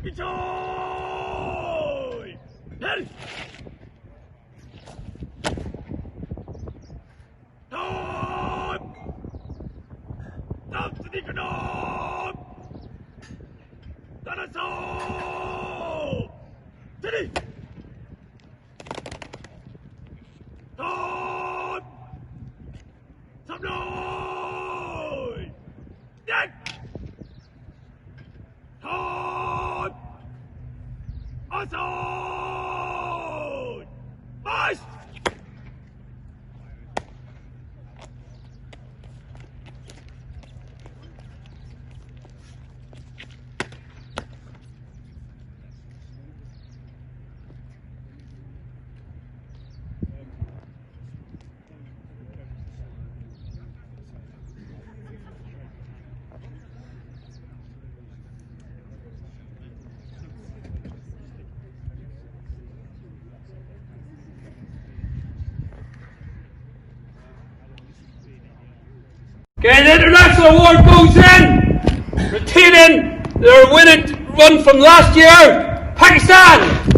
Enjoy! Head! Time! Down to the canal! Dinosaur! Steady! Time! Some noise! Dead! Time! Aside! Must! Okay, the international award goes in, retaining their winning run from last year, Pakistan.